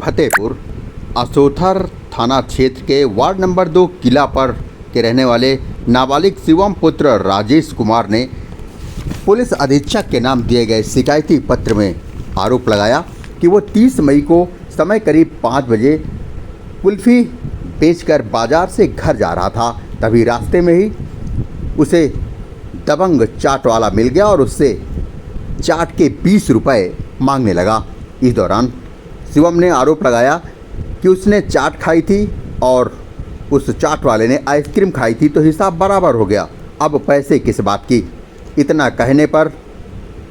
फतेहपुर असोथर थाना क्षेत्र के वार्ड नंबर 2 किला पर के रहने वाले नाबालिग शिवम पुत्र राजेश कुमार ने पुलिस अधीक्षक के नाम दिए गए शिकायती पत्र में आरोप लगाया कि वो 30 मई को समय करीब 5 बजे कुल्फ़ी बेचकर बाजार से घर जा रहा था। तभी रास्ते में ही उसे दबंग चाट वाला मिल गया और उससे चाट के 20 रुपये मांगने लगा। इस दौरान शिवम ने आरोप लगाया कि उसने चाट खाई थी और उस चाट वाले ने आइसक्रीम खाई थी, तो हिसाब बराबर हो गया। अब पैसे किस बात की। इतना कहने पर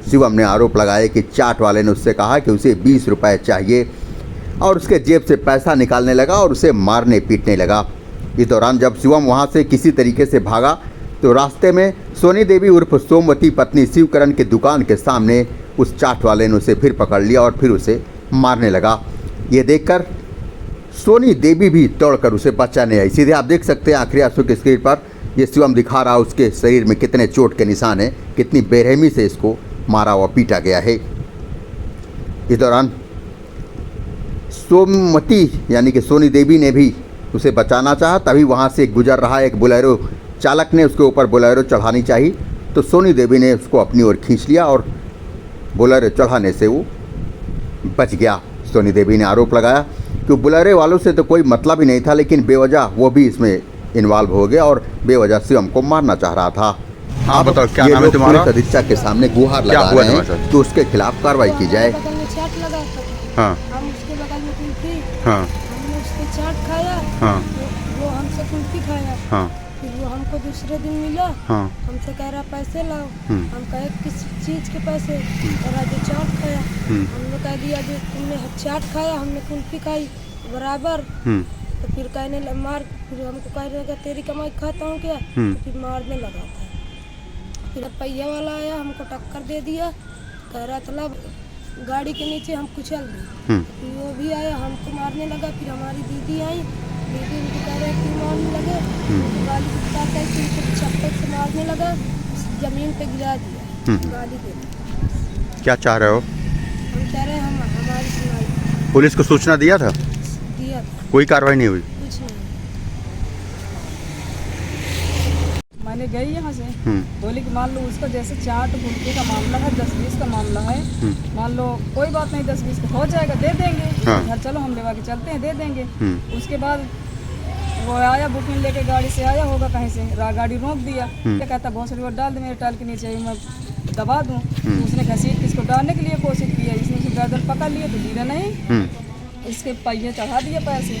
शिवम ने आरोप लगाया कि चाट वाले ने उससे कहा कि उसे 20 रुपये चाहिए और उसके जेब से पैसा निकालने लगा और उसे मारने पीटने लगा। इस दौरान जब शिवम वहां से किसी तरीके से भागा तो रास्ते में सोनी देवी उर्फ सोमवती पत्नी शिवकरण की दुकान के सामने उस चाट वाले ने उसे फिर पकड़ लिया और फिर उसे मारने लगा। ये देखकर सोनी देवी भी दौड़कर उसे बचाने आई। सीधे आप देख सकते हैं आखिरी आंसू की स्क्रीन पर ये शिवम दिखा रहा, उसके शरीर में कितने चोट के निशान हैं, कितनी बेरहमी से इसको मारा हुआ पीटा गया है। इस दौरान सोमवती यानी कि सोनी देवी ने भी उसे बचाना चाहा, तभी वहाँ से गुजर रहा एक बोलेरो चालक ने उसके ऊपर बोलेरो चढ़ानी चाहिए, तो सोनी देवी ने उसको अपनी ओर खींच लिया और बोलेरो चढ़ाने से वो बच गया। सोनी देवी ने आरोप लगाया कि बोलेरो वालों से तो कोई मतलब ही नहीं था, लेकिन बेवजह वो भी इसमें इन्वॉल्व हो गया और बेवजह शिवम को मारना चाह रहा था। हाँ बताओ, क्या नाम है तुम्हारा? पुलिस अधीक्षक के सामने गुहार लगा रहे हैं तो उसके खिलाफ कार्रवाई की जाए। हाँ हम उसके बगल में कुल्फी, हाँ हमने उसके चाट खाया, हाँ वो हमसे कुल्फी खाया, हाँ फिर वो हमको दूसरे दिन मिला, हाँ हमसे कह रहा पैसे लाओ, हम कहे किस चीज़ के पैसे, और आज चाट खाया, हमने कह दिया जो तुमने चाट खाया हमने कुल्फी खाई बराबर, तो फिर कहने मार, फिर हमको कहने लगा तेरी कमाई खाता हूँ क्या, तो फिर मारने लगा था। फिर पहिया वाला आया हमको टक्कर दे दिया, कह रहा था गाड़ी के नीचे हम कुचल गए, फिर वो भी आया हमको मारने लगा। फिर हमारी दीदी आई, दीदी उनको कह रहे क्यों मारने लगे, गाली फिर चप्पल से मारने लगा, जमीन पे गिरा दिया गाली के। क्या चाह रहे हो? हम कह रहे हैं हम हमारी सुनाई। पुलिस को सूचना दिया था? दिया था, कोई कार्रवाई नहीं हुई? कुछ नहीं। मैंने गई यहाँ से, बोली कि मान लो उसका जैसे चाट कुल्फी का मामला है, 10-20 का मामला है, मान लो कोई बात नहीं 10-20 का हो जाएगा, दे देंगे। घर चलो हम लेवा के चलते हैं, दे देंगे। उसके बाद वो आया, बुकिंग लेके गाड़ी से आया होगा कहीं से, गाड़ी रोक दिया, क्या कहता भोसड़ी वो डाल दे मेरे टाल के नीचे, मैं दबा दूँ। तो उसने घसीट इसको डालने के लिए कोशिश किया, इसने उसे गर्दन पकड़ लिया तो गिरा नहीं, इसके पहिए चढ़ा दिए पैसे।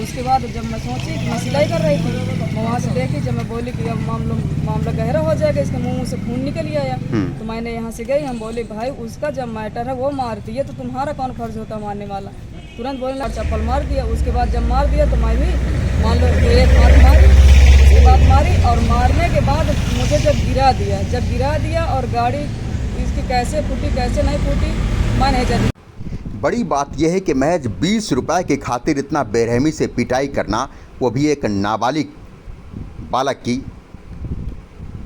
उसके बाद जब मैं सोची कि मैं सिलाई कर रही थी, मैं वहाँ से देखी, जब मैं बोली कि अब मामला गहरा हो जाएगा, इसके मुंह से खून निकल आया, तो मैंने यहाँ से गई, हम बोले भाई उसका जब मैटर है वो मार दिया तो तुम्हारा कौन फर्ज होता मारने वाला। तुरंत बोलने चप्पल मार दिया। उसके बाद जब मार दिया तो मैं भी मान लो एक हाथ मारी, उसके बाद मारी, और मारने के बाद मुझे जब गिरा दिया और गाड़ी इसकी कैसे फूटी कैसे नहीं फूटी मैं नहीं जानी। बड़ी बात यह है कि महज 20 रुपये की खातिर इतना बेरहमी से पिटाई करना, वो भी एक नाबालिग बालक की,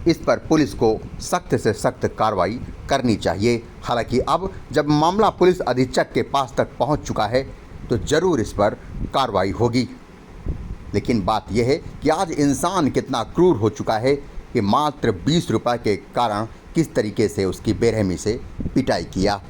इस पर पुलिस को सख्त से सख्त कार्रवाई करनी चाहिए। हालांकि अब जब मामला पुलिस अधीक्षक के पास तक पहुंच चुका है तो ज़रूर इस पर कार्रवाई होगी। लेकिन बात यह है कि आज इंसान कितना क्रूर हो चुका है कि मात्र 20 रुपये के कारण किस तरीके से उसकी बेरहमी से पिटाई किया।